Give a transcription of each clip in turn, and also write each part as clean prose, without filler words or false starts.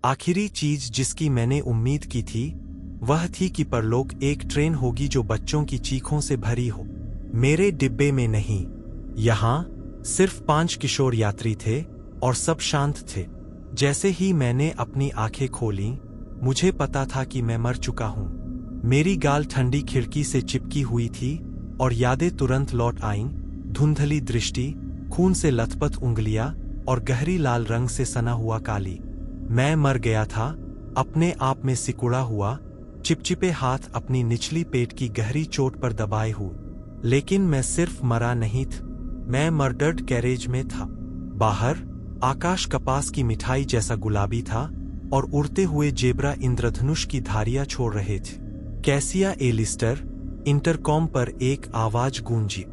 आखिरी चीज जिसकी मैंने उम्मीद की थी वह थी कि परलोक एक ट्रेन होगी जो बच्चों की चीखों से भरी हो। मेरे डिब्बे में नहीं, यहाँ सिर्फ 5 किशोर यात्री थे और सब शांत थे। जैसे ही मैंने अपनी आंखें खोलीं, मुझे पता था कि मैं मर चुका हूँ। मेरी गाल ठंडी खिड़की से चिपकी हुई थी और यादें तुरंत लौट आईं। धुंधली दृष्टि, खून से लथपथ उंगलियां और गहरी लाल रंग से सना हुआ काली। मैं मर गया था, अपने आप में सिकुड़ा हुआ, चिपचिपे हाथ अपनी निचली पेट की गहरी चोट पर दबाए हुए। लेकिन मैं सिर्फ मरा नहीं था, मैं मर्डर्ड कैरेज में था। बाहर आकाश कपास की मिठाई जैसा गुलाबी था और उड़ते हुए जेब्रा इंद्रधनुष की धारियां छोड़ रहे थे। कैसिया एलिस्टर, इंटरकॉम पर एक आवाज गूंजी।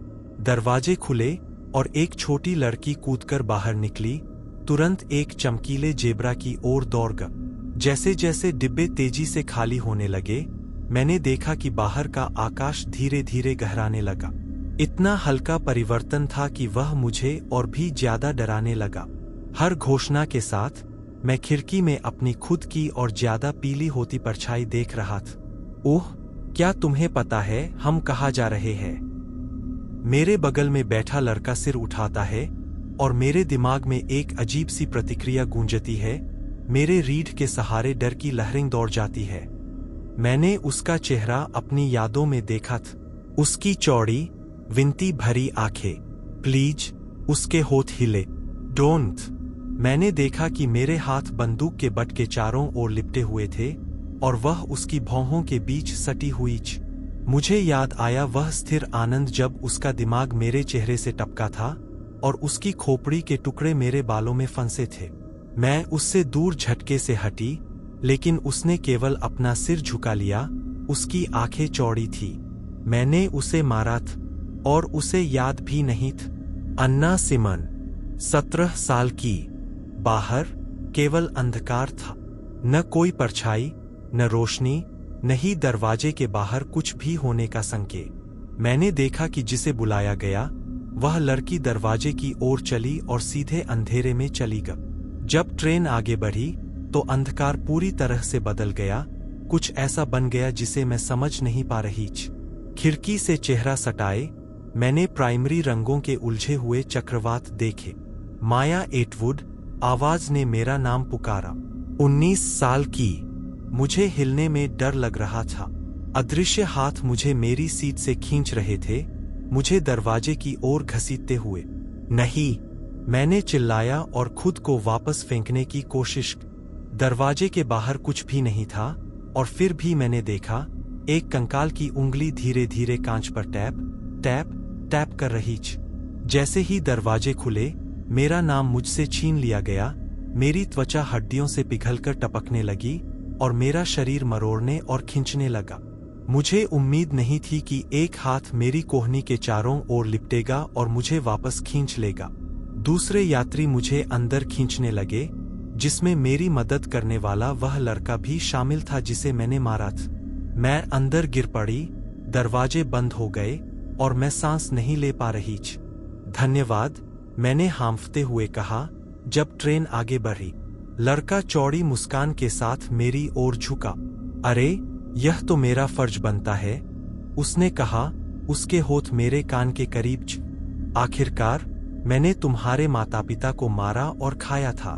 दरवाजे खुले और एक छोटी लड़की कूदकर बाहर निकली, तुरंत एक चमकीले जेब्रा की ओर दौड़ गई। जैसे जैसे डिब्बे तेजी से खाली होने लगे, मैंने देखा कि बाहर का आकाश धीरे धीरे गहराने लगा। इतना हल्का परिवर्तन था कि वह मुझे और भी ज्यादा डराने लगा। हर घोषणा के साथ मैं खिड़की में अपनी खुद की और ज्यादा पीली होती परछाई देख रहा था। ओह, क्या तुम्हें पता है हम कहाँ जा रहे हैं? मेरे बगल में बैठा लड़का सिर उठाता है और मेरे दिमाग में एक अजीब सी प्रतिक्रिया गूंजती है। मेरे रीढ़ के सहारे डर की लहरें दौड़ जाती है। मैंने उसका चेहरा अपनी यादों में देखा था। उसकी चौड़ी, विनती भरी आंखें। प्लीज, उसके होठ हिले। डोंट। मैंने देखा कि मेरे हाथ बंदूक के बट के चारों ओर लिपटे हुए थे और वह उसकी भौहों के बीच सटी हुई। मुझे याद आया वह स्थिर आनंद जब उसका दिमाग मेरे चेहरे से टपका था और उसकी खोपड़ी के टुकड़े मेरे बालों में फंसे थे। मैं उससे दूर झटके से हटी, लेकिन उसने केवल अपना सिर झुका लिया। उसकी आंखें चौड़ी थी। मैंने उसे मारा था और उसे याद भी नहीं था। अन्ना सिमन, 17 साल की। बाहर केवल अंधकार था, न कोई परछाई, न रोशनी, नहीं दरवाजे के बाहर कुछ भी होने का संकेत। मैंने देखा कि जिसे बुलाया गया वह लड़की दरवाजे की ओर चली और सीधे अंधेरे में चली गई। जब ट्रेन आगे बढ़ी तो अंधकार पूरी तरह से बदल गया। कुछ ऐसा बन गया जिसे मैं समझ नहीं पा रही। खिड़की से चेहरा सटाए मैंने प्राइमरी रंगों के उलझे हुए चक्रवात देखे। माया एटवुड, आवाज ने मेरा नाम पुकारा। 19 साल की। मुझे हिलने में डर लग रहा था। अदृश्य हाथ मुझे मेरी सीट से खींच रहे थे, मुझे दरवाजे की ओर घसीटते हुए। नहीं, मैंने चिल्लाया और खुद को वापस फेंकने की कोशिश की। दरवाजे के बाहर कुछ भी नहीं था और फिर भी मैंने देखा एक कंकाल की उंगली धीरे धीरे कांच पर टैप टैप टैप कर रही थी। जैसे ही दरवाजे खुले, मेरा नाम मुझसे छीन लिया गया। मेरी त्वचा हड्डियों से पिघलकर टपकने लगी और मेरा शरीर मरोड़ने और खींचने लगा। मुझे उम्मीद नहीं थी कि एक हाथ मेरी कोहनी के चारों ओर लिपटेगा और मुझे वापस खींच लेगा। दूसरे यात्री मुझे अंदर खींचने लगे, जिसमें मेरी मदद करने वाला वह लड़का भी शामिल था जिसे मैंने मारा था। मैं अंदर गिर पड़ी, दरवाजे बंद हो गए और मैं सांस नहीं ले पा रही थी। धन्यवाद, मैंने हांफते हुए कहा जब ट्रेन आगे बढ़ी। लड़का चौड़ी मुस्कान के साथ मेरी ओर झुका। अरे, यह तो मेरा फर्ज बनता है, उसने कहा, उसके होठ मेरे कान के करीब। आखिरकार मैंने तुम्हारे माता पिता को मारा और खाया था।